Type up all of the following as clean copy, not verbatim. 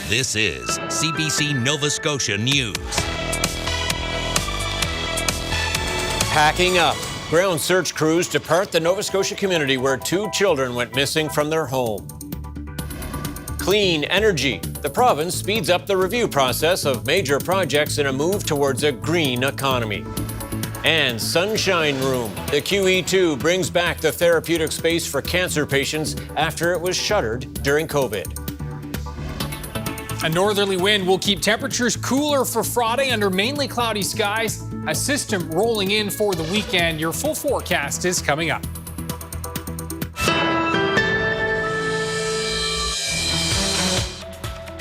This is CBC Nova Scotia News. Packing up. Ground search crews depart the Nova Scotia community where 2 children went missing from their home. Clean energy. The province speeds up the review process of major projects in a move towards a green economy. And Sunshine Room. The QE2 brings back the therapeutic space for cancer patients after it was shuttered during COVID. A northerly wind will keep temperatures cooler for Friday under mainly cloudy skies. A system rolling in for the weekend. Your full forecast is coming up.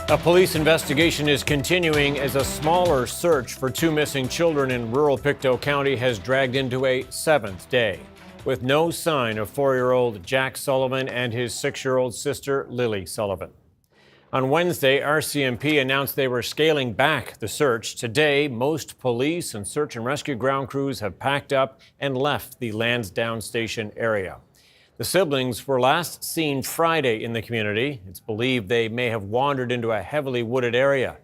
A police investigation is continuing as a smaller search for 2 missing children in rural Pictou County has dragged into a 7th day, with no sign of 4-year-old Jack Sullivan and his 6-year-old sister Lily Sullivan. On Wednesday, RCMP announced they were scaling back the search. Today, most police and search and rescue ground crews have packed up and left the Lansdowne Station area. The siblings were last seen Friday in the community. It's believed they may have wandered into a heavily wooded area.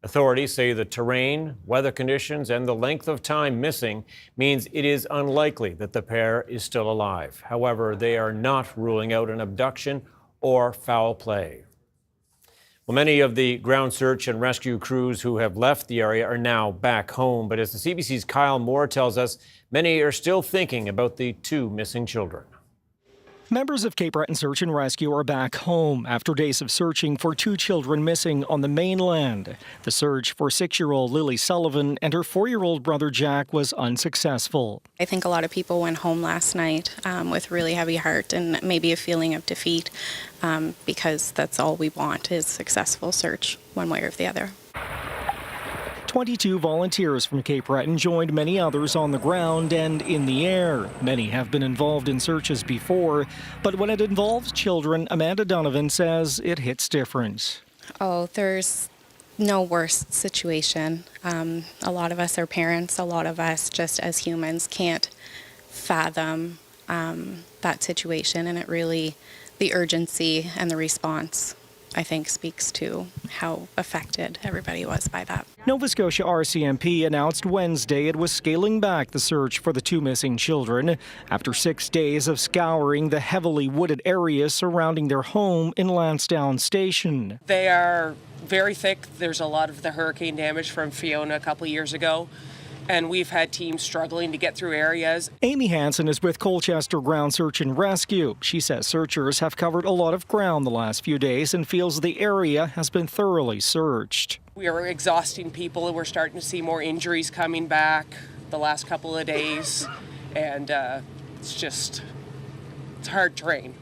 Authorities say the terrain, weather conditions, and the length of time missing means it is unlikely that the pair is still alive. However, they are not ruling out an abduction or foul play. Well, many of the ground search and rescue crews who have left the area are now back home. But as the CBC's Kyle Moore tells us, many are still thinking about the 2 missing children. Members of Cape Breton Search and Rescue are back home after days of searching for 2 children missing on the mainland. The search for 6-year-old Lily Sullivan and her 4-year-old brother Jack was unsuccessful. I think a lot of people went home last night with really heavy heart and maybe a feeling of defeat because that's all we want is successful search one way or the other. 22 volunteers from Cape Breton joined many others on the ground and in the air. Many have been involved in searches before, but when it involves children, Amanda Donovan says it hits different. Oh, there's no worse situation. A lot of us are parents. A lot of us, just as humans, can't fathom that situation, and it really, the urgency and the response, I think, speaks to how affected everybody was by that. Nova Scotia RCMP announced Wednesday it was scaling back the search for the 2 missing children after 6 days of scouring the heavily wooded areas surrounding their home in Lansdowne Station. They are very thick. There's a lot of the hurricane damage from Fiona a couple years ago, and we've had teams struggling to get through areas. Amy Hansen is with Colchester Ground Search and Rescue. She says searchers have covered a lot of ground the last few days and feels the area has been thoroughly searched. We are exhausting people, and we're starting to see more injuries coming back the last couple of days, and it's hard terrain.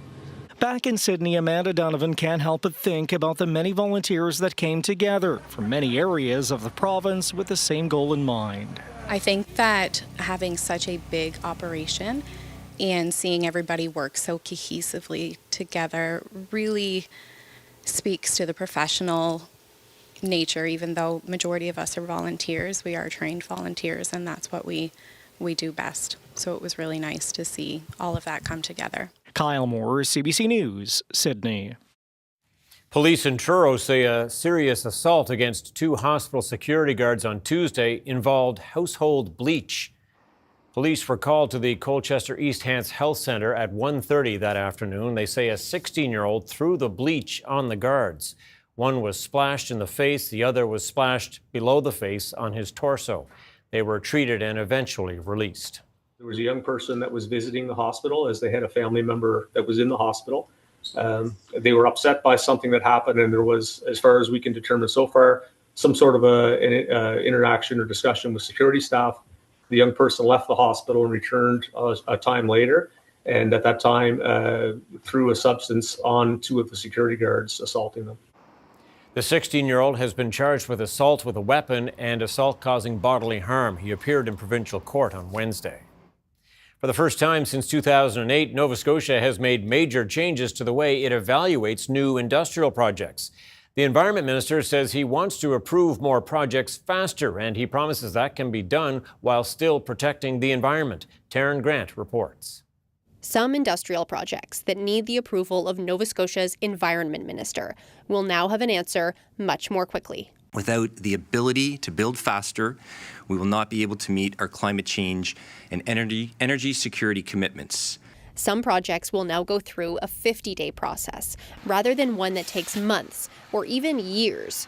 Back in Sydney, Amanda Donovan can't help but think about the many volunteers that came together from many areas of the province with the same goal in mind. I think that having such a big operation and seeing everybody work so cohesively together really speaks to the professional nature. Even though majority of us are volunteers, we are trained volunteers, and that's what we do best. So it was really nice to see all of that come together. Kyle Moore, CBC News, Sydney. Police in Truro say a serious assault against 2 hospital security guards on Tuesday involved household bleach. Police were called to the Colchester East Hants Health Centre at 1:30 that afternoon. They say a 16-year-old threw the bleach on the guards. One was splashed in the face, the other was splashed below the face on his torso. They were treated and eventually released. There was a young person that was visiting the hospital as they had a family member that was in the hospital. They were upset by something that happened, and there was, as far as we can determine so far, some sort of an interaction or discussion with security staff. The young person left the hospital and returned a time later, and at that time threw a substance on 2 of the security guards, assaulting them. The 16-year-old has been charged with assault with a weapon and assault causing bodily harm. He appeared in provincial court on Wednesday. For the first time since 2008, Nova Scotia has made major changes to the way it evaluates new industrial projects. The Environment Minister says he wants to approve more projects faster, and he promises that can be done while still protecting the environment. Taryn Grant reports. Some industrial projects that need the approval of Nova Scotia's Environment Minister will now have an answer much more quickly. Without the ability to build faster, we will not be able to meet our climate change and energy security commitments. Some projects will now go through a 50-day process, rather than one that takes months or even years.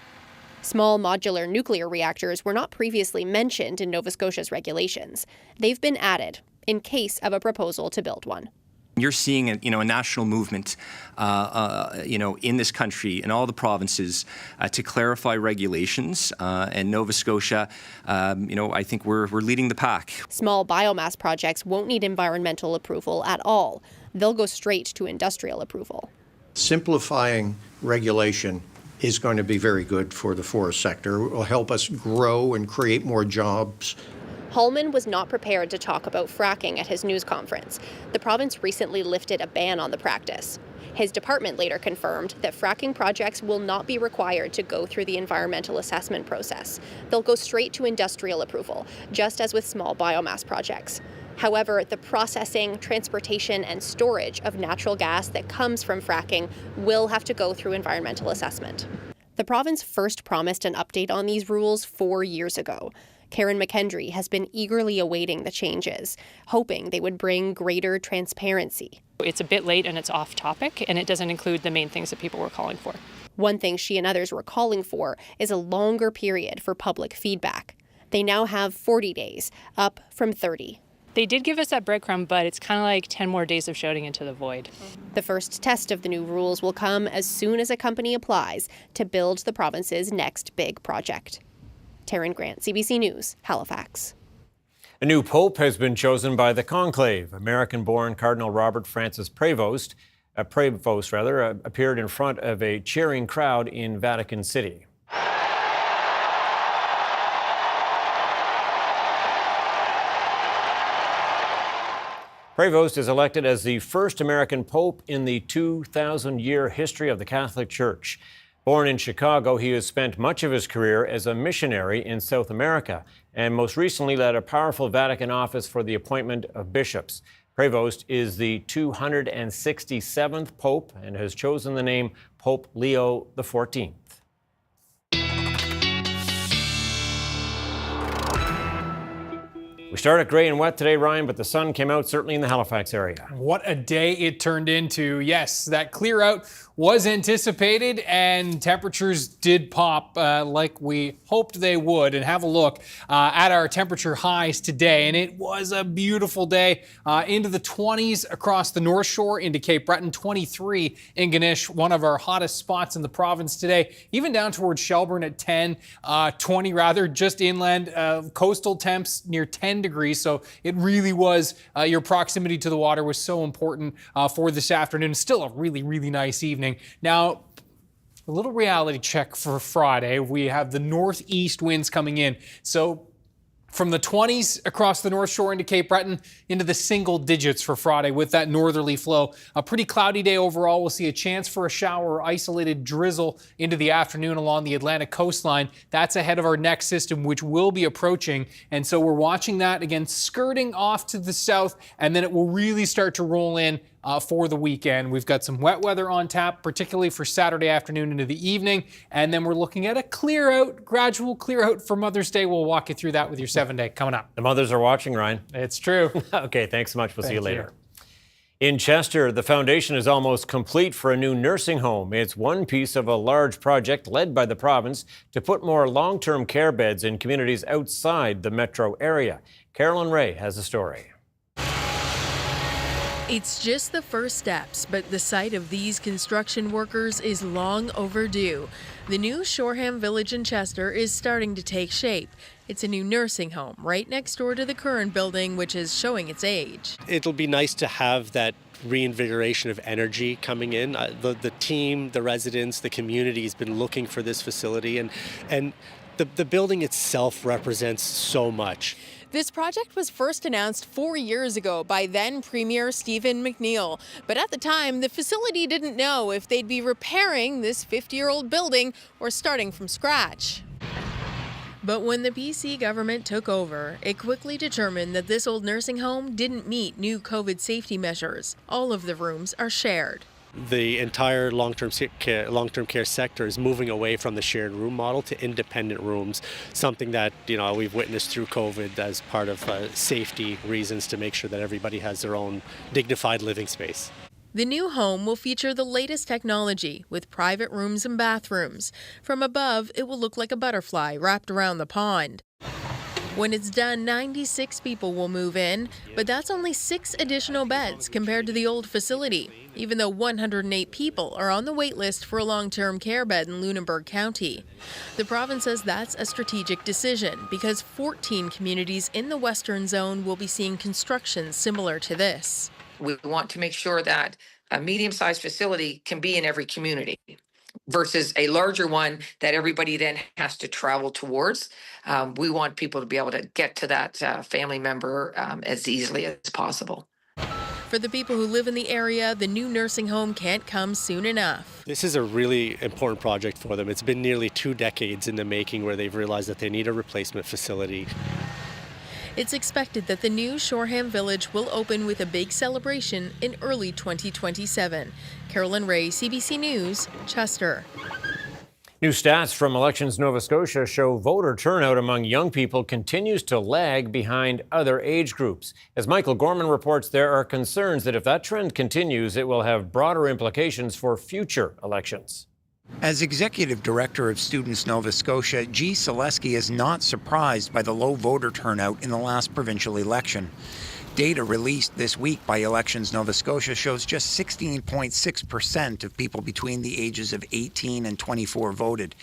Small modular nuclear reactors were not previously mentioned in Nova Scotia's regulations. They've been added in case of a proposal to build one. You're seeing a national movement, in this country, in all the provinces, to clarify regulations. And Nova Scotia, I think we're leading the pack. Small biomass projects won't need environmental approval at all. They'll go straight to industrial approval. Simplifying regulation is going to be very good for the forest sector. It will help us grow and create more jobs. Hallman was not prepared to talk about fracking at his news conference. The province recently lifted a ban on the practice. His department later confirmed that fracking projects will not be required to go through the environmental assessment process. They'll go straight to industrial approval, just as with small biomass projects. However, the processing, transportation, and storage of natural gas that comes from fracking will have to go through environmental assessment. The province first promised an update on these rules 4 years ago. Karen McKendry has been eagerly awaiting the changes, hoping they would bring greater transparency. It's a bit late and it's off topic, and it doesn't include the main things that people were calling for. One thing she and others were calling for is a longer period for public feedback. They now have 40 days, up from 30. They did give us that breadcrumb, but it's kind of like 10 more days of shouting into the void. The first test of the new rules will come as soon as a company applies to build the province's next big project. Taryn Grant, CBC News, Halifax. A new pope has been chosen by the conclave. American-born Cardinal Robert Francis Prevost appeared in front of a cheering crowd in Vatican City. Prevost is elected as the first American pope in the 2,000-year history of the Catholic Church. Born in Chicago, he has spent much of his career as a missionary in South America and most recently led a powerful Vatican office for the appointment of bishops. Prevost is the 267th pope and has chosen the name Pope Leo XIV. We started gray and wet today, Ryan, but the sun came out certainly in the Halifax area. What a day it turned into. Yes, that clear out was anticipated and temperatures did pop like we hoped they would. And have a look at our temperature highs today. And it was a beautiful day into the 20s across the North Shore into Cape Breton, 23 in Ganesh, one of our hottest spots in the province today, even down towards Shelburne at 20 rather, just inland, coastal temps near 10 degrees. So it really was, your proximity to the water was so important for this afternoon. Still a really, really nice evening. Now, a little reality check for Friday. We have the northeast winds coming in. So from the 20s across the North Shore into Cape Breton into the single digits for Friday with that northerly flow. A pretty cloudy day overall. We'll see a chance for a shower or isolated drizzle into the afternoon along the Atlantic coastline. That's ahead of our next system, which will be approaching. And so we're watching that again, skirting off to the south, and then it will really start to roll in for the weekend. We've got some wet weather on tap, particularly for Saturday afternoon into the evening. And then we're looking at a clear out, gradual clear out for Mother's Day. We'll walk you through that with your 7-day coming up. The mothers are watching, Ryan. It's true. Okay, thanks so much. We'll see you later. In Chester, the foundation is almost complete for a new nursing home. It's one piece of a large project led by the province to put more long-term care beds in communities outside the metro area. Carolyn Ray has a story. It's just the first steps, but the sight of these construction workers is long overdue. The new Shoreham Village in Chester is starting to take shape. It's a new nursing home right next door to the current building, which is showing its age. It'll be nice to have that reinvigoration of energy coming in. The team, the residents, the community has been looking for this facility, and the building itself represents so much. This project was first announced 4 years ago by then Premier Stephen McNeil. But at the time, the facility didn't know if they'd be repairing this 50-year-old building or starting from scratch. But when the PC government took over, it quickly determined that this old nursing home didn't meet new COVID safety measures. All of the rooms are shared. The entire long-term care sector is moving away from the shared room model to independent rooms, something that we've witnessed through COVID as part of safety reasons to make sure that everybody has their own dignified living space. The new home will feature the latest technology with private rooms and bathrooms. From above, it will look like a butterfly wrapped around the pond. When it's done, 96 people will move in, but that's only 6 additional beds compared to the old facility, even though 108 people are on the wait list for a long-term care bed in Lunenburg County. The province says that's a strategic decision because 14 communities in the Western Zone will be seeing construction similar to this. We want to make sure that a medium-sized facility can be in every community versus a larger one that everybody then has to travel towards. We want people to be able to get to that family member as easily as possible. For the people who live in the area, the new nursing home can't come soon enough. This is a really important project for them. It's been nearly 2 decades in the making where they've realized that they need a replacement facility. It's expected that the new Shoreham Village will open with a big celebration in early 2027. Carolyn Ray, CBC News, Chester. New stats from Elections Nova Scotia show voter turnout among young people continues to lag behind other age groups. As Michael Gorman reports, there are concerns that if that trend continues, it will have broader implications for future elections. As Executive Director of Students Nova Scotia, G. Selesky is not surprised by the low voter turnout in the last provincial election. Data released this week by Elections Nova Scotia shows just 16.6% of people between the ages of 18 and 24 voted.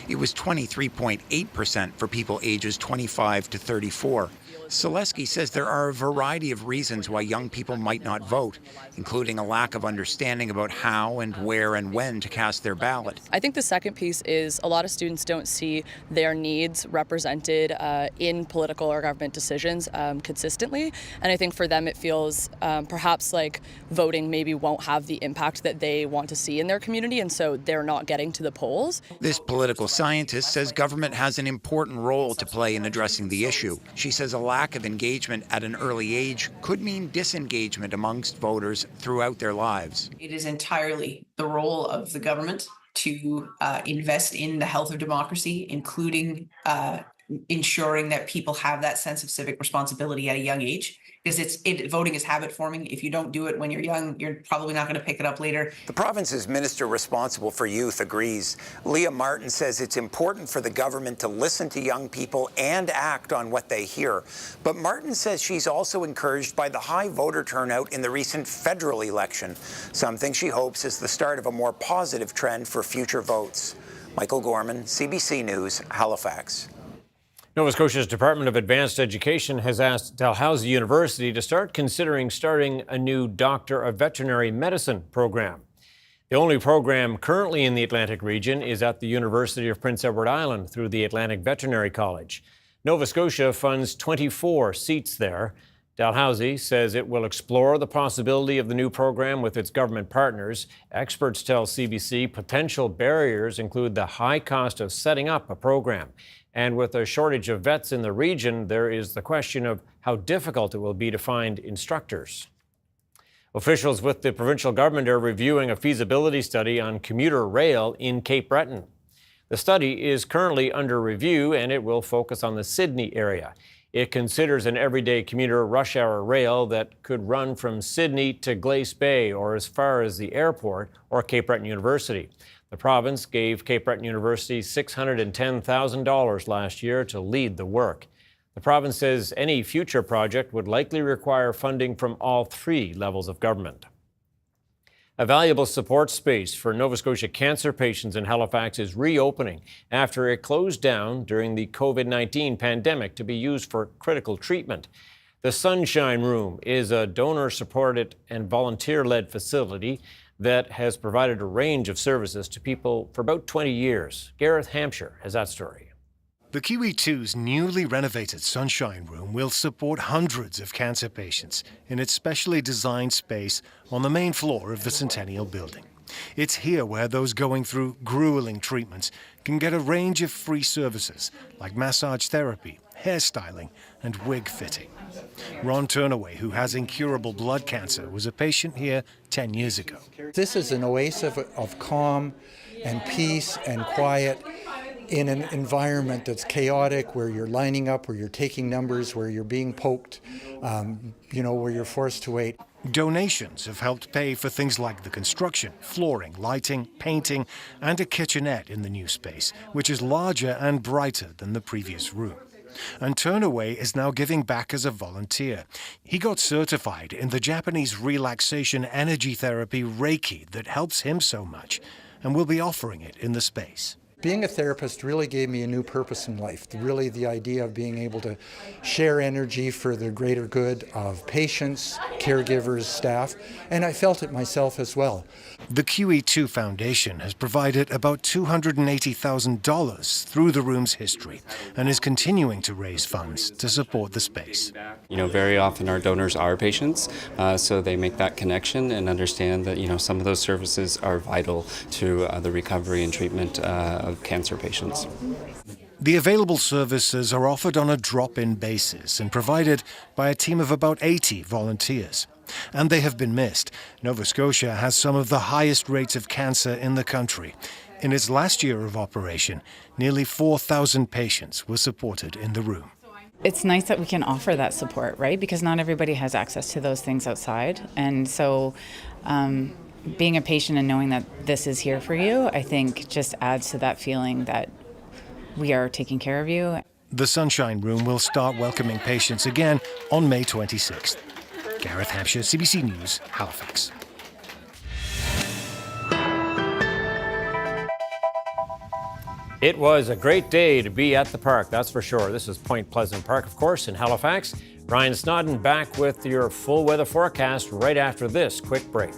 It was 23.8% for people ages 25 to 34. Selesky says there are a variety of reasons why young people might not vote, including a lack of understanding about how and where and when to cast their ballot. I think the second piece is a lot of students don't see their needs represented in political or government decisions consistently. And I think for them it feels perhaps like voting maybe won't have the impact that they want to see in their community, and so they're not getting to the polls. This political scientist says government has an important role to play in addressing the issue. She says a lack of engagement at an early age could mean disengagement amongst voters throughout their lives. It is entirely the role of the government to invest in the health of democracy, including ensuring that people have that sense of civic responsibility at a young age. Because voting is habit forming. If you don't do it when you're young, you're probably not going to pick it up later. The province's minister responsible for youth agrees. Leah Martin says it's important for the government to listen to young people and act on what they hear. But Martin says she's also encouraged by the high voter turnout in the recent federal election, something she hopes is the start of a more positive trend for future votes. Michael Gorman, CBC News, Halifax. Nova Scotia's Department of Advanced Education has asked Dalhousie University to start considering starting a new Doctor of Veterinary Medicine program. The only program currently in the Atlantic region is at the University of Prince Edward Island through the Atlantic Veterinary College. Nova Scotia funds 24 seats there. Dalhousie says it will explore the possibility of the new program with its government partners. Experts tell CBC potential barriers include the high cost of setting up a program. And with a shortage of vets in the region, there is the question of how difficult it will be to find instructors. Officials with the provincial government are reviewing a feasibility study on commuter rail in Cape Breton. The study is currently under review and it will focus on the Sydney area. It considers an everyday commuter rush hour rail that could run from Sydney to Glace Bay or as far as the airport or Cape Breton University. The province gave Cape Breton University $610,000 last year to lead the work. The province says any future project would likely require funding from all 3 levels of government. A valuable support space for Nova Scotia cancer patients in Halifax is reopening after it closed down during the COVID-19 pandemic to be used for critical treatment. The Sunshine Room is a donor-supported and volunteer-led facility that has provided a range of services to people for about 20 years. Gareth Hampshire has that story. The Kiwi 2's newly renovated Sunshine Room will support hundreds of cancer patients in its specially designed space on the main floor of the Centennial Building. It's here where those going through grueling treatments can get a range of free services like massage therapy, hairstyling, and wig fitting. Ron Turnaway, who has incurable blood cancer, was a patient here 10 years ago. This is an oasis of calm and peace and quiet in an environment that's chaotic, where you're lining up, where you're taking numbers, where you're being poked, where you're forced to wait. Donations have helped pay for things like the construction, flooring, lighting, painting, and a kitchenette in the new space, which is larger and brighter than the previous room. And Turnaway is now giving back as a volunteer. He got certified in the Japanese relaxation energy therapy Reiki that helps him so much, and will be offering it in the space. Being a therapist really gave me a new purpose in life, really the idea of being able to share energy for the greater good of patients, caregivers, staff, and I felt it myself as well. The QE2 Foundation has provided about $280,000 through the room's history and is continuing to raise funds to support the space. Very often our donors are patients, so they make that connection and understand that, some of those services are vital to the recovery and treatment of cancer patients. The available services are offered on a drop-in basis and provided by a team of about 80 volunteers. And they have been missed. Nova Scotia has some of the highest rates of cancer in the country. In its last year of operation, nearly 4,000 patients were supported in the room. It's nice that we can offer that support, right? Because not everybody has access to those things outside. And so being a patient and knowing that this is here for you, I think just adds to that feeling that we are taking care of you. The Sunshine Room will start welcoming patients again on May 26th. Gareth Hampshire, CBC News, Halifax. It was a great day to be at the park, that's for sure. This is Point Pleasant Park, of course, in Halifax. Ryan Snoddon back with your full weather forecast right after this quick break.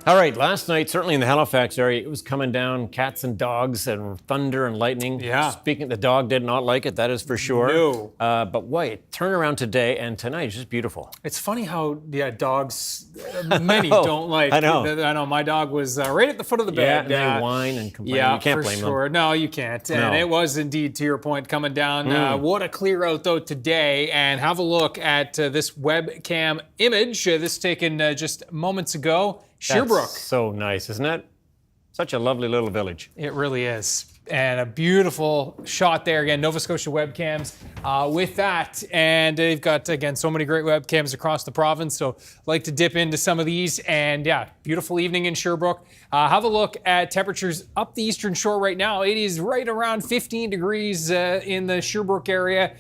All right, last night, certainly in the Halifax area, it was coming down, cats and dogs and thunder and lightning. Yeah. Speaking, the dog did not like it, that is for sure. No. But wait, turn around today and tonight is just beautiful. It's funny how, dogs, many don't like. I know. I know, my dog was right at the foot of the bed. Yeah, and they whine and complain. Yeah, you can't for blame sure. them. No, you can't. And No. it was indeed, to your point, coming down. What a clear out, though, today. And have a look at this webcam image. This taken just moments ago. Sherbrooke. That's so nice, isn't it? Such a lovely little village. It really is. And a beautiful shot there. Again, Nova Scotia webcams with that. And they've got, again, so many great webcams across the province. So like to dip into some of these. And yeah, beautiful evening in Sherbrooke. Have a look at temperatures up the eastern shore right now. It is right around 15 degrees in the Sherbrooke area.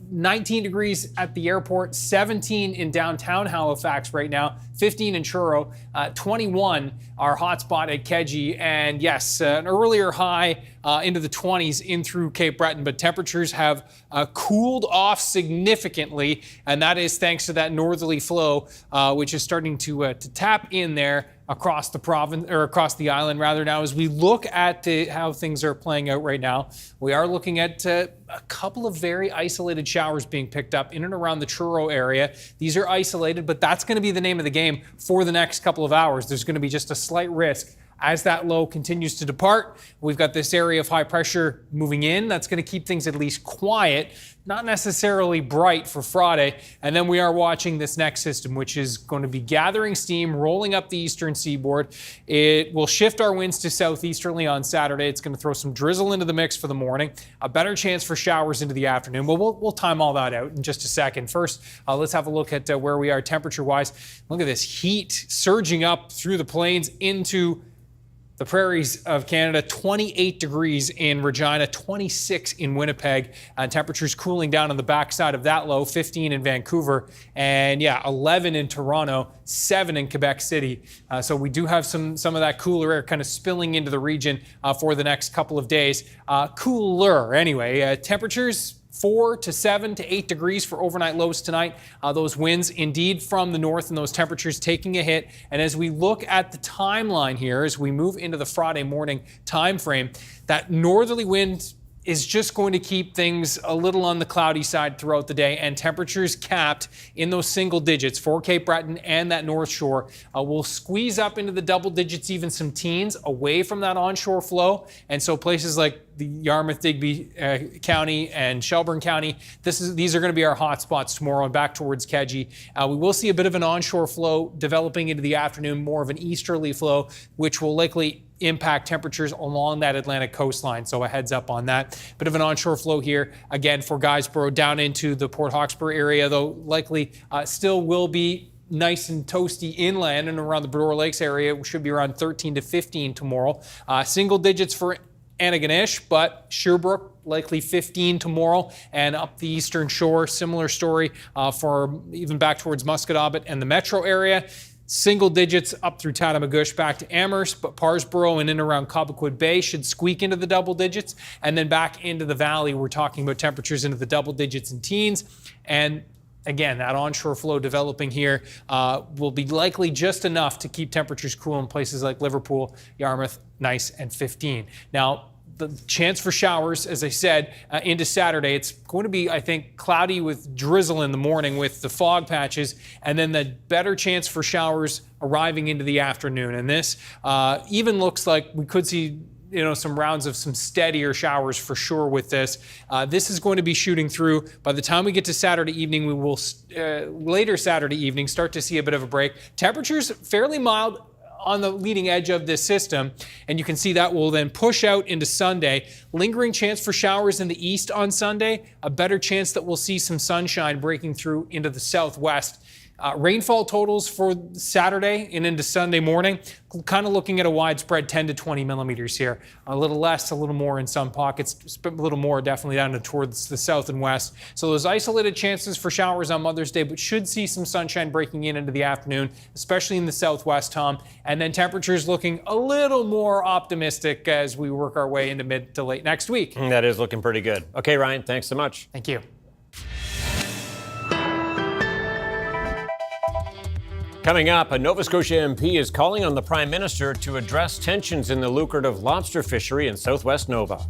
19 degrees at the airport, 17 in downtown Halifax right now, 15 in Truro, 21 our hotspot at Keji, and yes, an earlier high into the 20s in through Cape Breton, but temperatures have cooled off significantly, and that is thanks to that northerly flow, which is starting to tap in there across the province, or across the island rather. Now, as we look at how things are playing out right now, we are looking at a couple of very isolated showers being picked up in and around the Truro area. These are isolated, but that's going to be the name of the game for the next couple of hours. There's going to be just a slight risk as that low continues to depart. We've got this area of high pressure moving in. That's going to keep things at least quiet, not necessarily bright for Friday. And then we are watching this next system, which is going to be gathering steam, rolling up the eastern seaboard. It will shift our winds to southeasterly on Saturday. It's going to throw some drizzle into the mix for the morning, a better chance for showers into the afternoon. Well, we'll time all that out in just a second. First, let's have a look at where we are temperature-wise. Look at this heat surging up through the plains into the prairies of Canada. 28 degrees in Regina, 26 in Winnipeg. Temperatures cooling down on the backside of that low, 15 in Vancouver, and yeah, 11 in Toronto, 7 in Quebec City. So we do have some of that cooler air kind of spilling into the region for the next couple of days. Cooler anyway. Temperatures 4 to 7 to 8 degrees for overnight lows tonight. Those winds indeed from the north and those temperatures taking a hit. And as we look at the timeline here, as we move into the Friday morning time frame, that northerly wind is just going to keep things a little on the cloudy side throughout the day, and temperatures capped in those single digits for Cape Breton and that North Shore. Will squeeze up into the double digits, even some teens, away from that onshore flow. And so places like the Yarmouth, Digby County and Shelburne County, these are going to be our hot spots tomorrow and back towards Keji. We will see a bit of an onshore flow developing into the afternoon, more of an easterly flow, which will likely impact temperatures along that Atlantic coastline. So a heads up on that. Bit of an onshore flow here, again, for Guysborough down into the Port Hawkesbury area, though likely still will be nice and toasty inland and around the Brewer Lakes area. We should be around 13 to 15 tomorrow. Single digits for Antigonish, but Sherbrooke likely 15 tomorrow, and up the eastern shore, similar story for even back towards Musquodoboit and the metro area. Single digits up through Tatamagouche back to Amherst, but Parsboro and in around Cobequid Bay should squeak into the double digits. And then back into the valley, we're talking about temperatures into the double digits and teens. And again, that onshore flow developing here will be likely just enough to keep temperatures cool in places like Liverpool, Yarmouth, nice and 15. Now, the chance for showers, as I said, into Saturday, it's going to be, I think, cloudy with drizzle in the morning with the fog patches, and then the better chance for showers arriving into the afternoon. And this even looks like we could see some rounds of some steadier showers for sure with this. This is going to be shooting through. By the time we get to Saturday evening, we will, later Saturday evening, start to see a bit of a break. Temperatures fairly mild on the leading edge of this system, and you can see that will then push out into Sunday. Lingering chance for showers in the east on Sunday, a better chance that we'll see some sunshine breaking through into the southwest. Rainfall totals for Saturday and into Sunday morning, kind of looking at a widespread 10 to 20 millimeters here. A little less, a little more in some pockets, a little more definitely down towards the south and west. So those isolated chances for showers on Mother's Day, but should see some sunshine breaking in into the afternoon, especially in the southwest, Tom. And then temperatures looking a little more optimistic as we work our way into mid to late next week. That is looking pretty good. Okay, Ryan, thanks so much. Thank you. Coming up, a Nova Scotia MP is calling on the Prime Minister to address tensions in the lucrative lobster fishery in southwest Nova.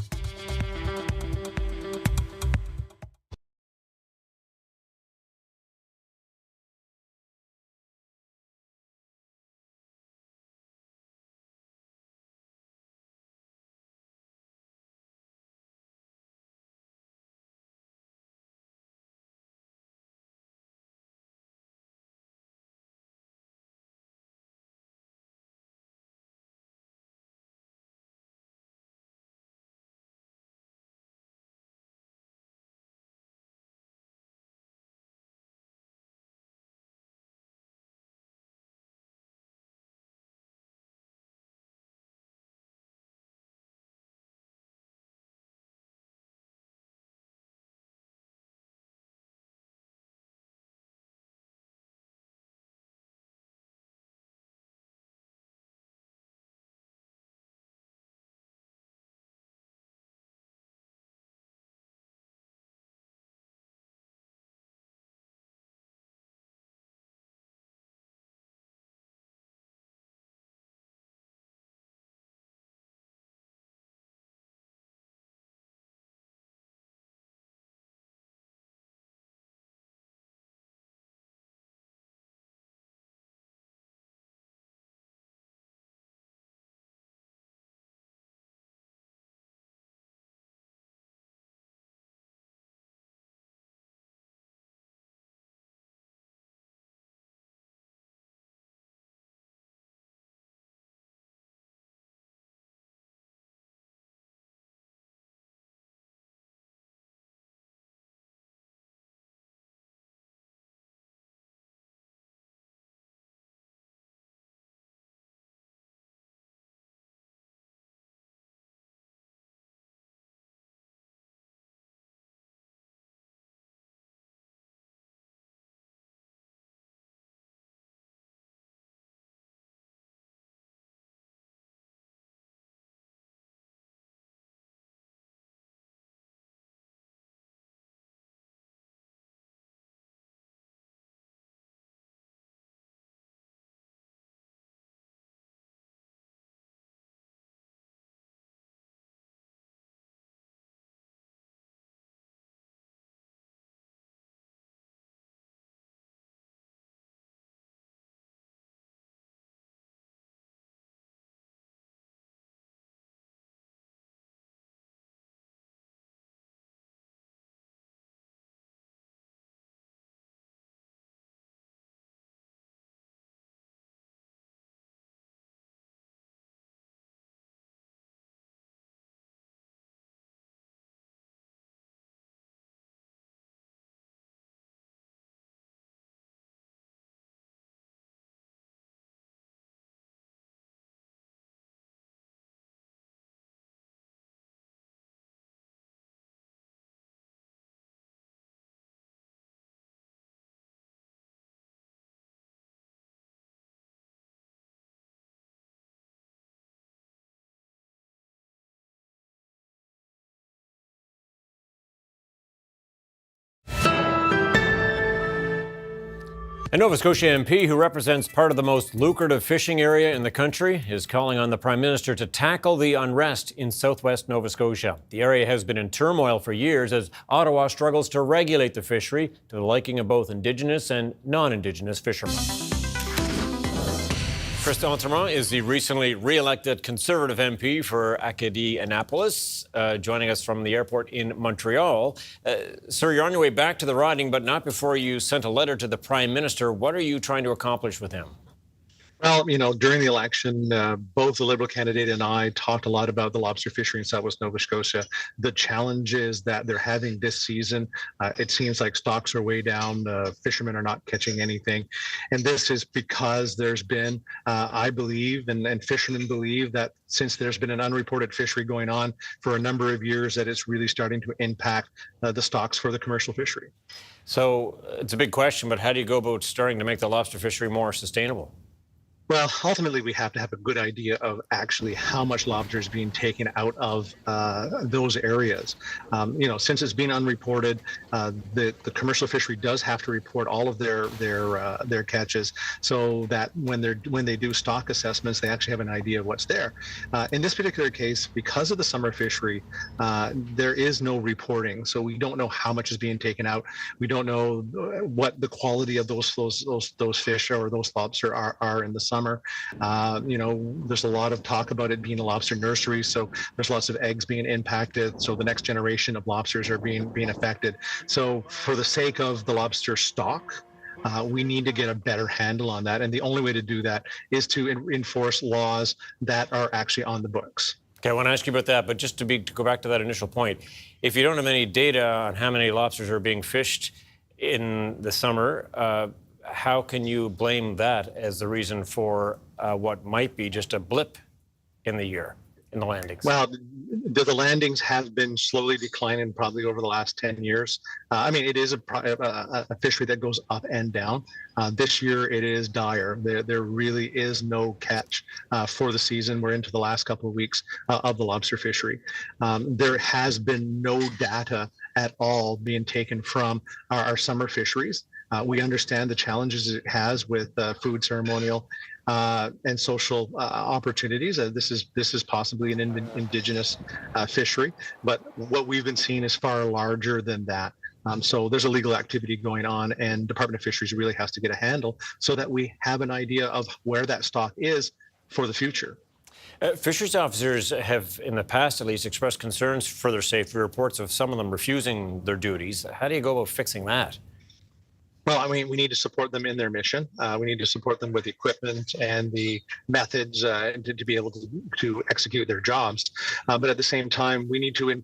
A Nova Scotia MP who represents part of the most lucrative fishing area in the country is calling on the Prime Minister to tackle the unrest in southwest Nova Scotia. The area has been in turmoil for years as Ottawa struggles to regulate the fishery to the liking of both Indigenous and non-Indigenous fishermen. Krista Entremont is the recently re-elected Conservative MP for Acadie-Annapolis, joining us from the airport in Montreal. Sir, you're on your way back to the riding, but not before you sent a letter to the Prime Minister. What are you trying to accomplish with him? Well, during the election, both the Liberal candidate and I talked a lot about the lobster fishery in southwest Nova Scotia. The challenges that they're having this season, it seems like stocks are way down. The fishermen are not catching anything. And this is because there's been, I believe, and fishermen believe that since there's been an unreported fishery going on for a number of years, that it's really starting to impact the stocks for the commercial fishery. So it's a big question, but how do you go about starting to make the lobster fishery more sustainable? Well, ultimately, we have to have a good idea of actually how much lobster is being taken out of those areas. Since it's been unreported, the commercial fishery does have to report all of their catches, so that when they do stock assessments, they actually have an idea of what's there. In this particular case, because of the summer fishery, there is no reporting, so we don't know how much is being taken out. We don't know what the quality of those fish or those lobster are in the summer. There's a lot of talk about it being a lobster nursery, so there's lots of eggs being impacted. So the next generation of lobsters are being affected. So for the sake of the lobster stock, we need to get a better handle on that. And the only way to do that is to enforce laws that are actually on the books. Okay, I want to ask you about that, but just to go back to that initial point, if you don't have any data on how many lobsters are being fished in the summer, how can you blame that as the reason for what might be just a blip in the year in the landings? Well, the landings have been slowly declining probably over the last 10 years. It is a fishery that goes up and down. This year it is dire. There really is no catch for the season. We're into the last couple of weeks of the lobster fishery. There has been no data at all being taken from our summer fisheries. We understand the challenges it has with food ceremonial and social opportunities. This is possibly an indigenous fishery, but what we've been seeing is far larger than that. So there's a legal activity going on, and Department of Fisheries really has to get a handle so that we have an idea of where that stock is for the future. Fisheries officers have, in the past at least, expressed concerns for their safety, reports of some of them refusing their duties. How do you go about fixing that? Well, we need to support them in their mission. We need to support them with the equipment and the methods to be able to execute their jobs. But at the same time, we need to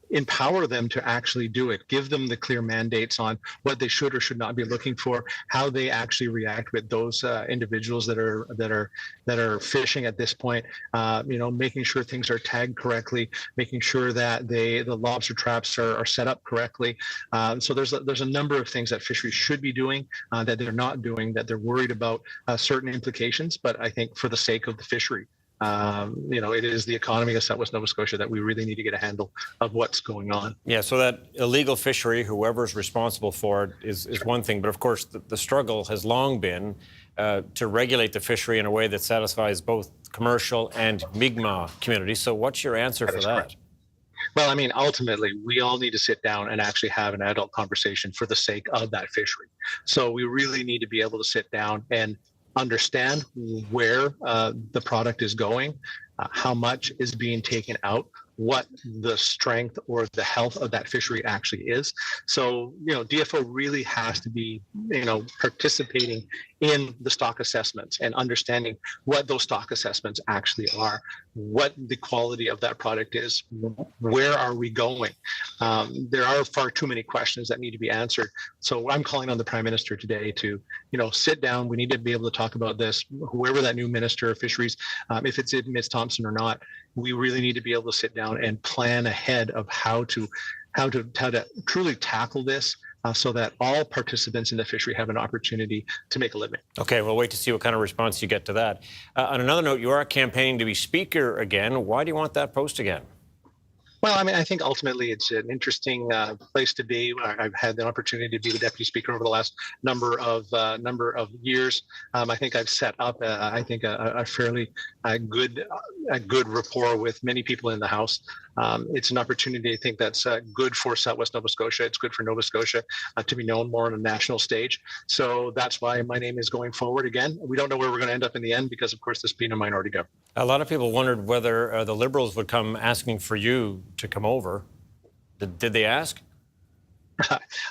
empower them to actually do it. Give them the clear mandates on what they should or should not be looking for, how they actually react with those individuals that are fishing at this point. Making sure things are tagged correctly, making sure that the lobster traps are set up correctly. So there's a number of things that fisheries should be doing that they're not doing, that they're worried about certain implications. But I think for the sake of the fishery, it is the economy of Southwest Nova Scotia that we really need to get a handle of what's going on. Yeah, so that illegal fishery, whoever's responsible for it, is one thing. But of course, the struggle has long been to regulate the fishery in a way that satisfies both commercial and Mi'kmaq communities. So what's your answer for that? Correct. Well, ultimately, we all need to sit down and actually have an adult conversation for the sake of that fishery. So we really need to be able to sit down and understand where the product is going, how much is being taken out, what the strength or the health of that fishery actually is. So, DFO really has to be, participating in the stock assessments and understanding what those stock assessments actually are, what the quality of that product is, where are we going? There are far too many questions that need to be answered. So I'm calling on the Prime Minister today to, sit down. We need to be able to talk about this, whoever that new Minister of Fisheries, if it's Ms. Thompson or not. We really need to be able to sit down and plan ahead of how to truly tackle this so that all participants in the fishery have an opportunity to make a living. Okay, we'll wait to see what kind of response you get to that. On another note, you are campaigning to be Speaker again. Why do you want that post again? Well, I think ultimately it's an interesting place to be. I've had the opportunity to be the Deputy Speaker over the last number of years. I think I've set up a fairly good rapport with many people in the House. It's an opportunity, I think, that's good for Southwest Nova Scotia. It's good for Nova Scotia to be known more on a national stage. So that's why my name is going forward again. We don't know where we're going to end up in the end because, of course, this being a minority government. A lot of people wondered whether the Liberals would come asking for you to come over. Did they ask?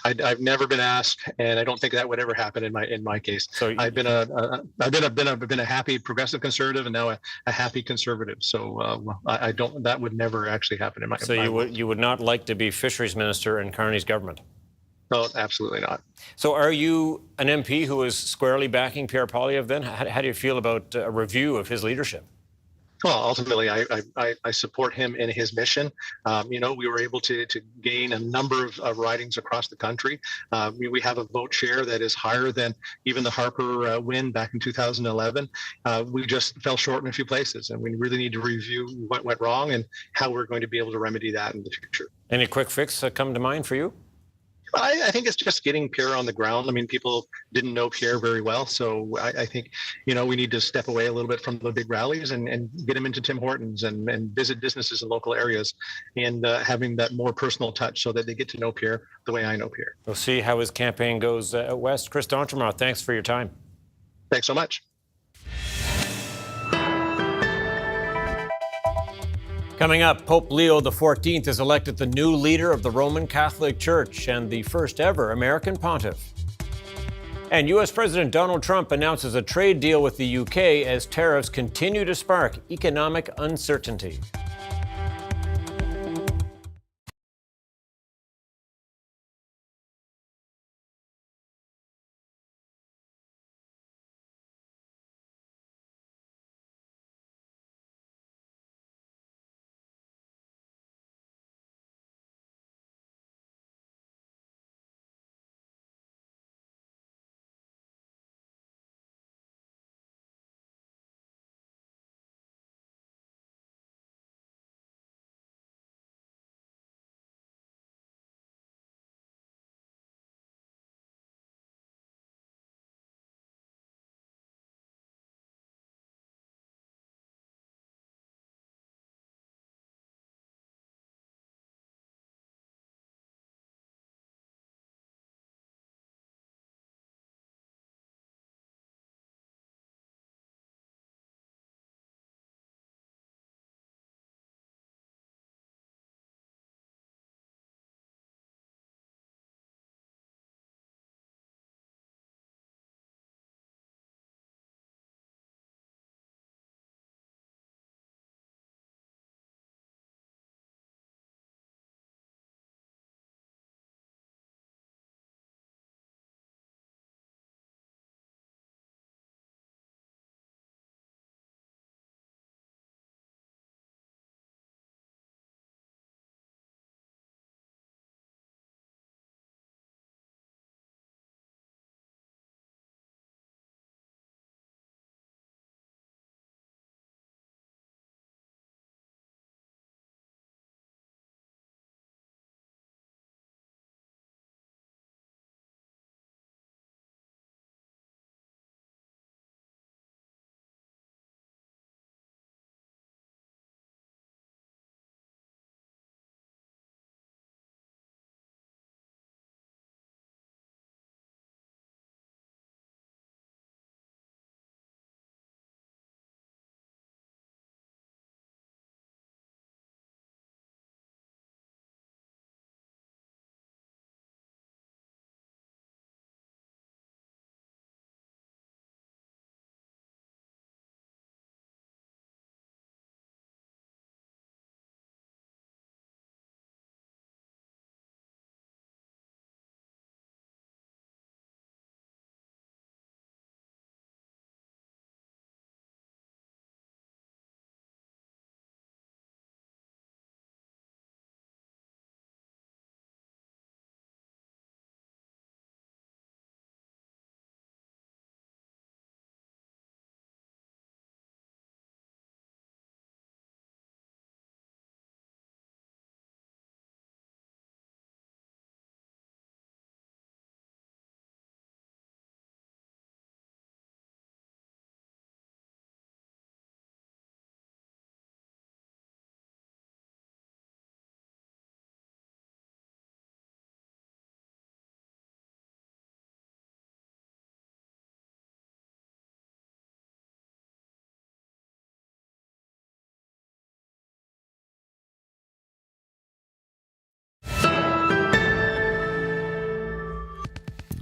I've never been asked, and I don't think that would ever happen in my case. So I've been a happy progressive conservative, and now a happy conservative. So I don't. That would never actually happen in my. So you would not like to be Fisheries Minister in Carney's government? No, absolutely not. So are you an MP who is squarely backing Pierre Poilievre then? How do you feel about a review of his leadership? Well, ultimately, I support him in his mission. We were able to gain a number of ridings across the country. We have a vote share that is higher than even the Harper win back in 2011. We just fell short in a few places, and we really need to review what went wrong and how we're going to be able to remedy that in the future. Any quick fix come to mind for you? I think it's just getting Pierre on the ground. I mean, people didn't know Pierre very well. So I think, we need to step away a little bit from the big rallies and get him into Tim Hortons and visit businesses in local areas and having that more personal touch so that they get to know Pierre the way I know Pierre. We'll see how his campaign goes out west. Chris D'Entremont, thanks for your time. Thanks so much. Coming up, Pope Leo XIV is elected the new leader of the Roman Catholic Church and the first ever American pontiff. And U.S. President Donald Trump announces a trade deal with the UK as tariffs continue to spark economic uncertainty.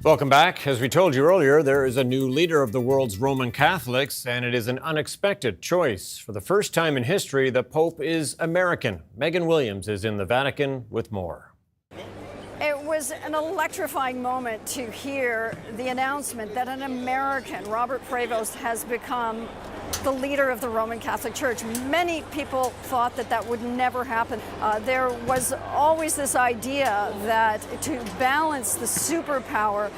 Welcome back. As we told you earlier, there is a new leader of the world's Roman Catholics, and it is an unexpected choice. For the first time in history, the Pope is American. Megan Williams is in the Vatican with more. It was an electrifying moment to hear the announcement that an American, Robert Prevost, has become the leader of the Roman Catholic Church. Many people thought that that would never happen. There was always this idea that to balance the superpower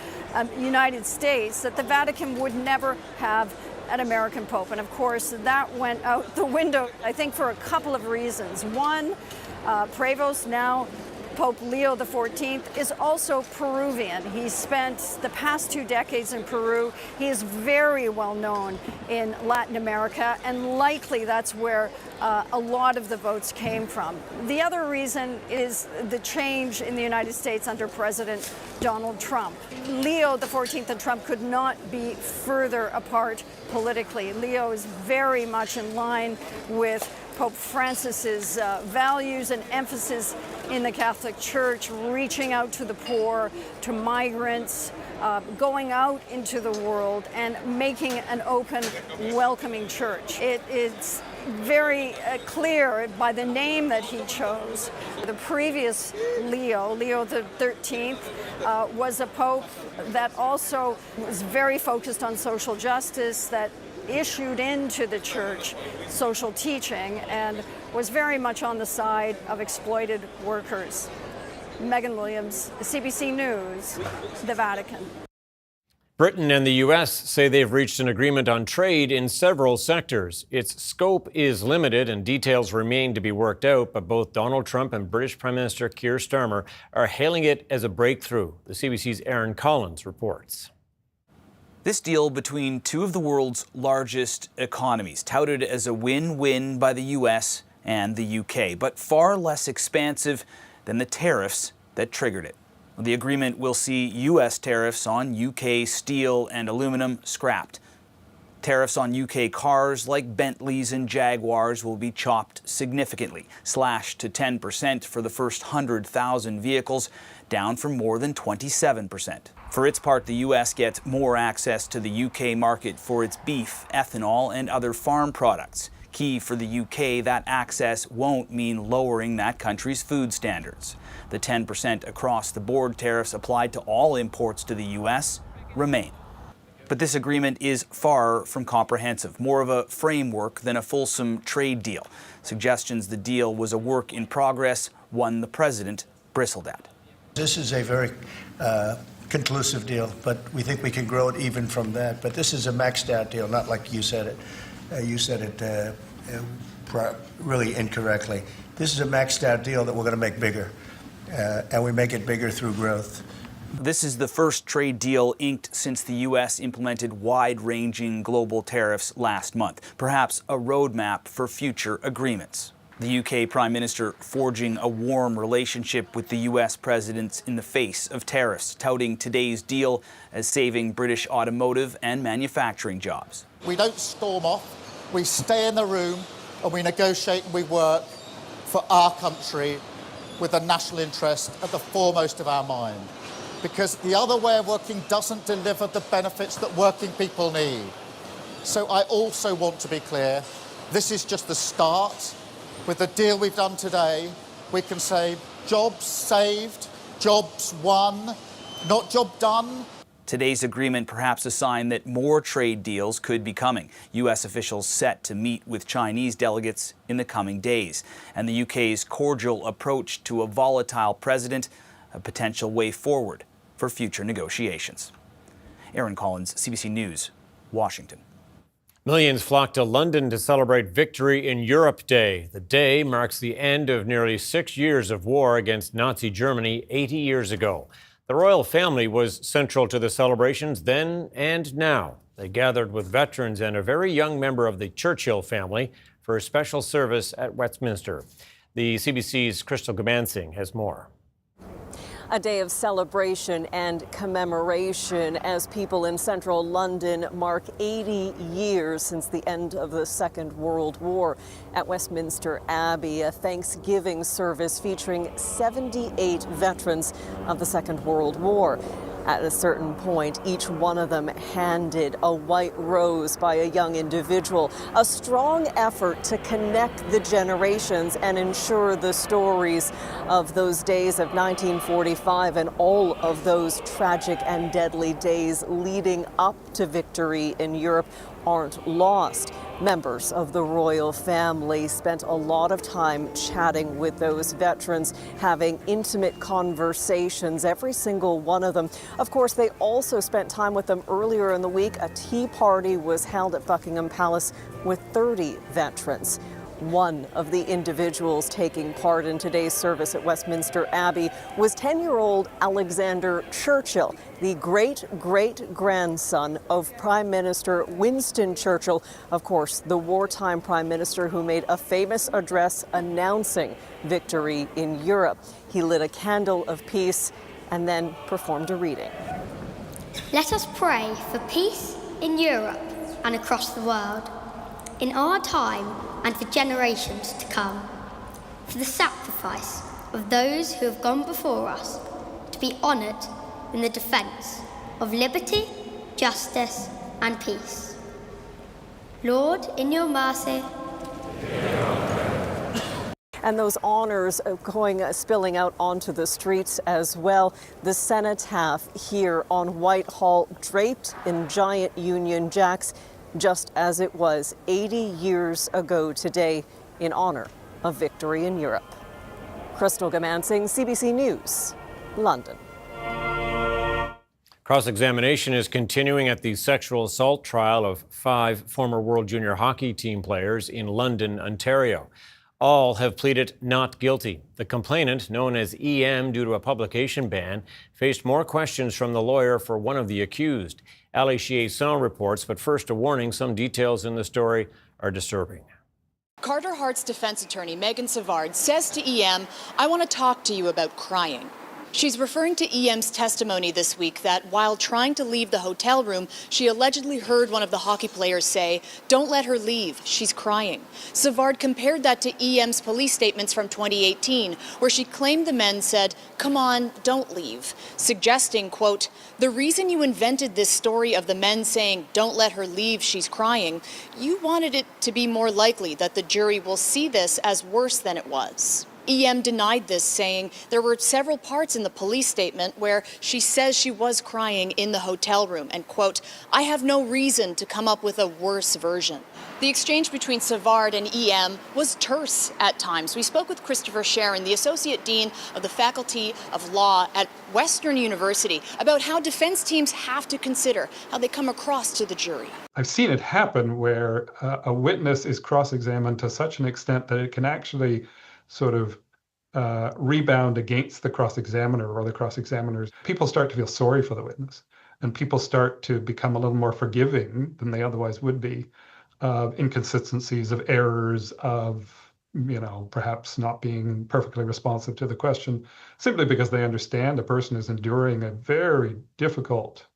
United States, that the Vatican would never have an American Pope. And of course, that went out the window, I think, for a couple of reasons. One, Prevost, now Pope Leo XIV, is also Peruvian. He spent the past 2 decades in Peru. He is very well known in Latin America, and likely that's where a lot of the votes came from. The other reason is the change in the United States under President Donald Trump. Leo XIV and Trump could not be further apart politically. Leo is very much in line with Pope Francis's values and emphasis in the Catholic Church, reaching out to the poor, to migrants, going out into the world and making an open, welcoming church. It's very clear by the name that he chose. The previous Leo XIII, was a pope that also was very focused on social justice, that issued into the church social teaching, and was very much on the side of exploited workers. Megan Williams, CBC News, the Vatican. Britain and the U.S. say they've reached an agreement on trade in several sectors. Its scope is limited and details remain to be worked out, but both Donald Trump and British Prime Minister Keir Starmer are hailing it as a breakthrough. The CBC's Aaron Collins reports. This deal between two of the world's largest economies, touted as a win-win by the U.S. and the U.K., but far less expansive than the tariffs that triggered it. The agreement will see U.S. tariffs on U.K. steel and aluminum scrapped. Tariffs on U.K. cars like Bentleys and Jaguars will be chopped significantly, slashed to 10% for the first 100,000 vehicles, down from more than 27%. For its part, the U.S. gets more access to the U.K. market for its beef, ethanol, and other farm products. Key for the UK, that access won't mean lowering that country's food standards. The 10% across-the-board tariffs applied to all imports to the US remain. But this agreement is far from comprehensive, more of a framework than a fulsome trade deal. Suggestions the deal was a work in progress, one the president bristled at. This is a very conclusive deal, but we think we can grow it even from that. But this is a maxed out deal, not like you said it. You said it really incorrectly. This is a maxed out deal that we're going to make bigger, and we make it bigger through growth. This is the first trade deal inked since the U.S. implemented wide-ranging global tariffs last month, perhaps a roadmap for future agreements. The UK Prime Minister forging a warm relationship with the US President in the face of tariffs, touting today's deal as saving British automotive and manufacturing jobs. We don't storm off, we stay in the room and we negotiate and we work for our country with the national interest at the foremost of our mind. Because the other way of working doesn't deliver the benefits that working people need. So I also want to be clear, this is just the start. With the deal we've done today, we can say jobs saved, jobs won, not job done. Today's agreement perhaps a sign that more trade deals could be coming. U.S. officials set to meet with Chinese delegates in the coming days. And the UK's cordial approach to a volatile president, a potential way forward for future negotiations. Aaron Collins, CBC News, Washington. Millions flocked to London to celebrate Victory in Europe Day. The day marks the end of nearly 6 years of war against Nazi Germany 80 years ago. The royal family was central to the celebrations then and now. They gathered with veterans and a very young member of the Churchill family for a special service at Westminster. The CBC's Crystal Gabansing has more. A day of celebration and commemoration as people in central London mark 80 years since the end of the Second World War. At Westminster Abbey, a Thanksgiving service featuring 78 veterans of the Second World War. At a certain point, each one of them handed a white rose by a young individual, a strong effort to connect the generations and ensure the stories of those days of 1945 and all of those tragic and deadly days leading up to victory in Europe aren't lost. Members of the royal family spent a lot of time chatting with those veterans, having intimate conversations, every single one of them. Of course, they also spent time with them earlier in the week. A tea party was held at Buckingham Palace with 30 veterans. One of the individuals taking part in today's service at Westminster Abbey was 10-year-old Alexander Churchill, the great-great-grandson of Prime Minister Winston Churchill, of course, the wartime prime minister who made a famous address announcing victory in Europe. He lit a candle of peace and then performed a reading. Let us pray for peace in Europe and across the world, in our time and for generations to come, for the sacrifice of those who have gone before us, to be honoured in the defence of liberty, justice and peace. Lord, in your mercy. And those honours spilling out onto the streets as well. The cenotaph here on Whitehall, draped in giant Union Jacks, just as it was 80 years ago today, in honour of victory in Europe. Crystal Gamansing, CBC News, London. Cross-examination is continuing at the sexual assault trial of 5 former World Junior Hockey team players in London, Ontario. All have pleaded not guilty. The complainant, known as EM due to a publication ban, faced more questions from the lawyer for one of the accused. Ali Chiasson reports, but first a warning, some details in the story are disturbing. Carter Hart's defense attorney, Megan Savard, says to EM, "I want to talk to you about crying." She's referring to EM's testimony this week that while trying to leave the hotel room, she allegedly heard one of the hockey players say, "Don't let her leave, she's crying." Savard compared that to EM's police statements from 2018, where she claimed the men said, "Come on, don't leave," suggesting, quote, "The reason you invented this story of the men saying, 'Don't let her leave, she's crying,' you wanted it to be more likely that the jury will see this as worse than it was." EM denied this, saying there were several parts in the police statement where she says she was crying in the hotel room and, quote, "I have no reason to come up with a worse version." The exchange between Savard and EM was terse at times. We spoke with Christopher Sharon, the Associate Dean of the Faculty of Law at Western University, about how defense teams have to consider how they come across to the jury. I've seen it happen where a witness is cross-examined to such an extent that it can actually sort of rebound against the cross-examiner or the cross-examiners. People start to feel sorry for the witness, and people start to become a little more forgiving than they otherwise would be of inconsistencies, of errors, of perhaps not being perfectly responsive to the question, simply because they understand a person is enduring a very difficult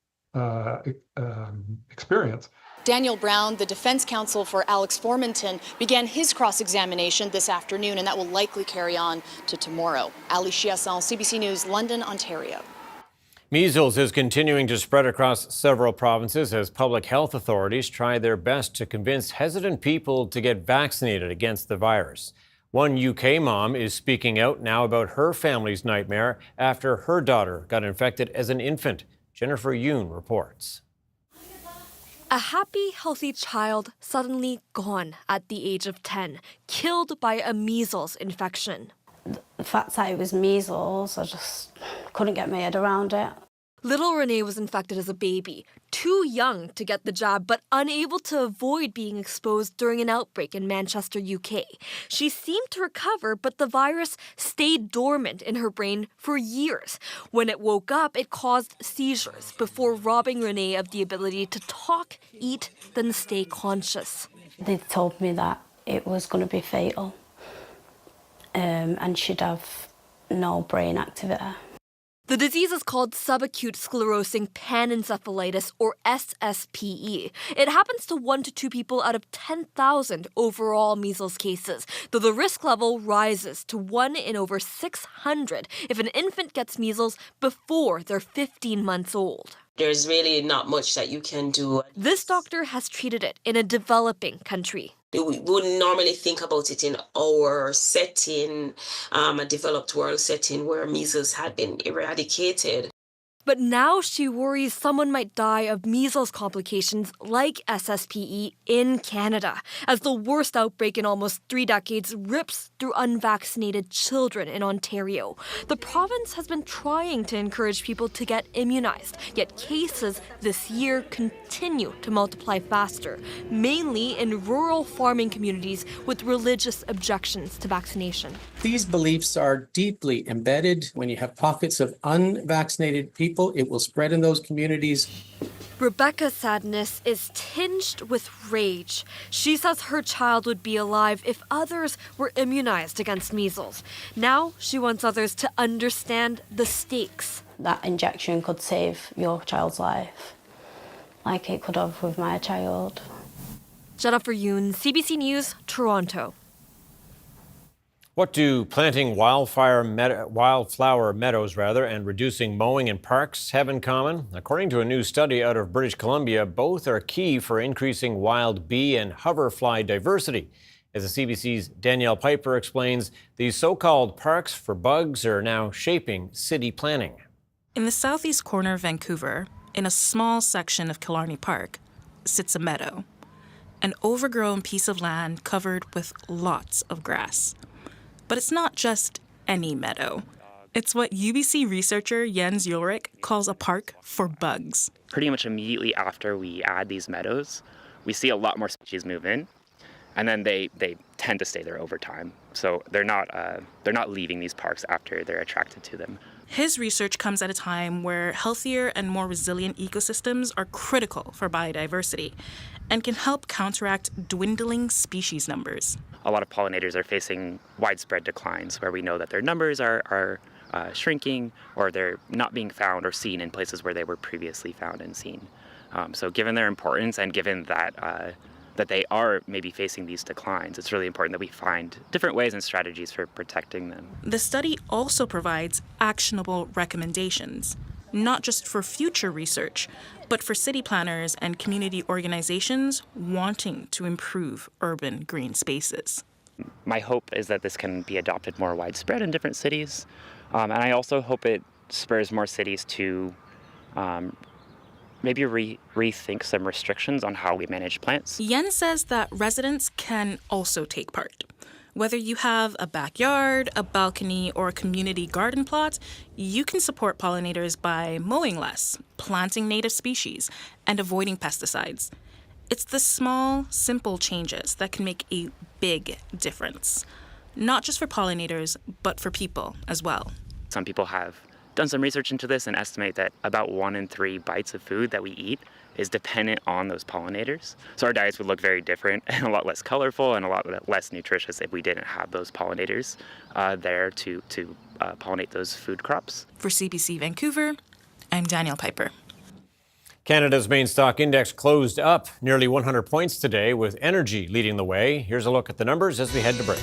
experience. Daniel Brown, the defense counsel for Alex Formanton, began his cross-examination this afternoon, and that will likely carry on to tomorrow. Ali Chiasson, CBC News, London, Ontario. Measles is continuing to spread across several provinces as public health authorities try their best to convince hesitant people to get vaccinated against the virus. One UK mom is speaking out now about her family's nightmare after her daughter got infected as an infant. Jennifer Yoon reports. A happy, healthy child suddenly gone at the age of 10, killed by a measles infection. The fact that it was measles, I just couldn't get my head around it. Little Renee was infected as a baby, too young to get the jab, but unable to avoid being exposed during an outbreak in Manchester, UK. She seemed to recover, but the virus stayed dormant in her brain for years. When it woke up, it caused seizures before robbing Renee of the ability to talk, eat, then stay conscious. They told me that it was going to be fatal, and she'd have no brain activity. The disease is called subacute sclerosing panencephalitis, or SSPE. It happens to 1 to 2 people out of 10,000 overall measles cases, though the risk level rises to 1 in over 600 if an infant gets measles before they're 15 months old. There's really not much that you can do. This doctor has treated it in a developing country. We wouldn't normally think about it in our setting, a developed world setting where measles had been eradicated. But now she worries someone might die of measles complications like SSPE in Canada, as the worst outbreak in almost 3 decades rips through unvaccinated children in Ontario. The province has been trying to encourage people to get immunized, yet cases this year continue to multiply faster, mainly in rural farming communities with religious objections to vaccination. These beliefs are deeply embedded. When you have pockets of unvaccinated people, it will spread in those communities. Rebecca's sadness is tinged with rage. She says her child would be alive if others were immunized against measles. Now she wants others to understand the stakes. That injection could save your child's life, like it could have with my child. Jennifer Yoon, CBC News, Toronto. What do planting wildflower meadows and reducing mowing in parks have in common? According to a new study out of British Columbia, both are key for increasing wild bee and hoverfly diversity. As the CBC's Danielle Piper explains, these so-called parks for bugs are now shaping city planning. In the southeast corner of Vancouver, in a small section of Killarney Park, sits a meadow, an overgrown piece of land covered with lots of grass. But it's not just any meadow. It's what UBC researcher Jens Ulrich calls a park for bugs. Pretty much immediately after we add these meadows, we see a lot more species move in, and then they tend to stay there over time. So they're not leaving these parks after they're attracted to them. His research comes at a time where healthier and more resilient ecosystems are critical for biodiversity and can help counteract dwindling species numbers. A lot of pollinators are facing widespread declines where we know that their numbers are shrinking, or they're not being found or seen in places where they were previously found and seen. So given their importance and given that they are maybe facing these declines, it's really important that we find different ways and strategies for protecting them. The study also provides actionable recommendations, not just for future research, but for city planners and community organizations wanting to improve urban green spaces. My hope is that this can be adopted more widespread in different cities, and I also hope it spurs more cities to maybe rethink some restrictions on how we manage plants. Yen says that residents can also take part. Whether you have a backyard, a balcony, or a community garden plot, you can support pollinators by mowing less, planting native species, and avoiding pesticides. It's the small, simple changes that can make a big difference, not just for pollinators, but for people as well. Some people have done some research into this and estimate that about 1 in 3 bites of food that we eat is dependent on those pollinators. So our diets would look very different and a lot less colorful and a lot less nutritious if we didn't have those pollinators there to pollinate those food crops. For CBC Vancouver, I'm Danielle Piper. Canada's main stock index closed up nearly 100 points today, with energy leading the way. Here's a look at the numbers as we head to break.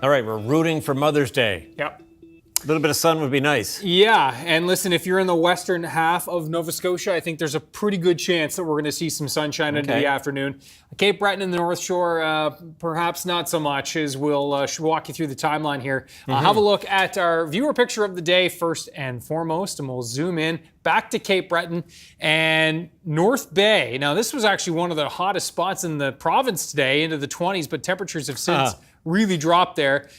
All right, we're rooting for Mother's Day. Yep. A little bit of sun would be nice. Yeah, and listen, if you're in the western half of Nova Scotia, I think there's a pretty good chance that we're going to see some sunshine into the afternoon. Cape Breton and the North Shore, perhaps not so much, as we'll walk you through the timeline here. Have a look at our viewer picture of the day first and foremost, and we'll zoom in back to Cape Breton and North Bay. Now, this was actually one of the hottest spots in the province today, into the 20s, but temperatures have since really dropped there.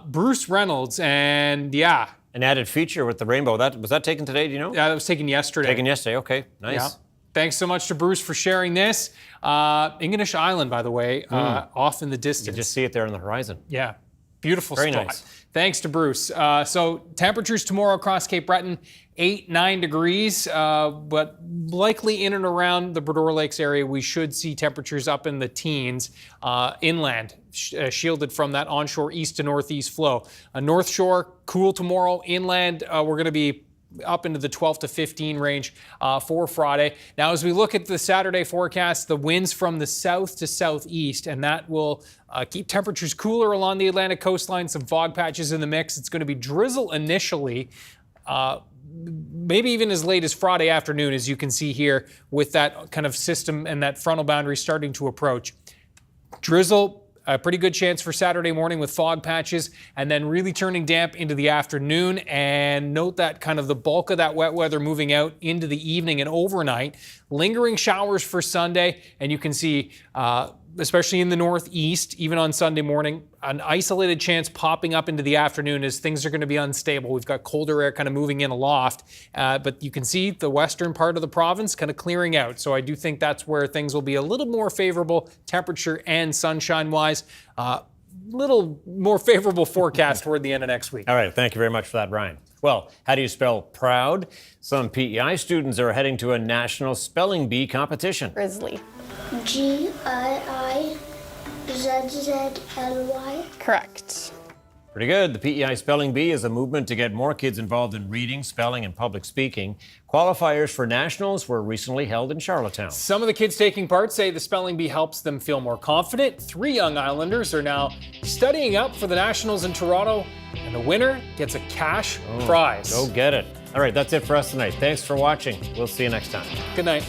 Bruce Reynolds, and yeah. An added feature with the rainbow. Was that taken today, do you know? Yeah, that was taken yesterday. Taken yesterday, okay, nice. Yeah. Thanks so much to Bruce for sharing this. Ingonish Island, by the way, off in the distance. You just see it there on the horizon. Yeah, beautiful Very spot. nice. Thanks to Bruce. So temperatures tomorrow across Cape Breton, 8-9 degrees, but likely in and around the Bredor Lakes area, we should see temperatures up in the teens inland, shielded from that onshore east to northeast flow. North Shore, cool tomorrow. Inland, we're going to be up into the 12 to 15 range for Friday. Now, as we look at the Saturday forecast, the winds from the south to southeast, and that will keep temperatures cooler along the Atlantic coastline, some fog patches in the mix. It's going to be drizzle initially, maybe even as late as Friday afternoon, as you can see here, with that kind of system and that frontal boundary starting to approach. Drizzle, a pretty good chance for Saturday morning with fog patches, and then really turning damp into the afternoon. And note that kind of the bulk of that wet weather moving out into the evening and overnight. Lingering showers for Sunday, and you can see, especially in the northeast, even on Sunday morning, an isolated chance popping up into the afternoon as things are going to be unstable. We've got colder air kind of moving in aloft, but you can see the western part of the province kind of clearing out. So I do think that's where things will be a little more favorable temperature and sunshine-wise. Little more favorable forecast toward the end of next week. All right, thank you very much for that, Brian. Well, how do you spell proud? Some PEI students are heading to a national spelling bee competition. Grizzly. Giizzly. Correct. Pretty good. The PEI Spelling Bee is a movement to get more kids involved in reading, spelling, and public speaking. Qualifiers for nationals were recently held in Charlottetown. Some of the kids taking part say the spelling bee helps them feel more confident. 3 young Islanders are now studying up for the nationals in Toronto, and the winner gets a cash prize. Go get it. All right, that's it for us tonight. Thanks for watching. We'll see you next time. Good night.